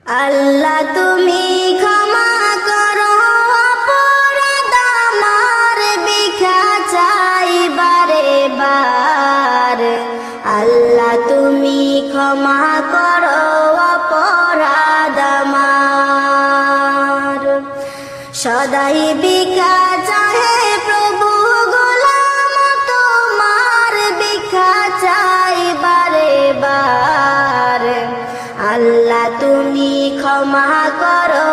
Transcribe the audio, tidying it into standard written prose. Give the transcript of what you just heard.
আল্লাহ তুমি ক্ষমা করো অপরাধ আমার, ভিক্ষা চাই বারে বার। আল্লাহ তুমি ক্ষমা করো অপরাধ আমার। সদাই ভিক্ষা চাহে প্রভু, গোলাম তোমার, ভিক্ষা চাই বারে বার। আল্লাহ তুমি ক্ষমা করো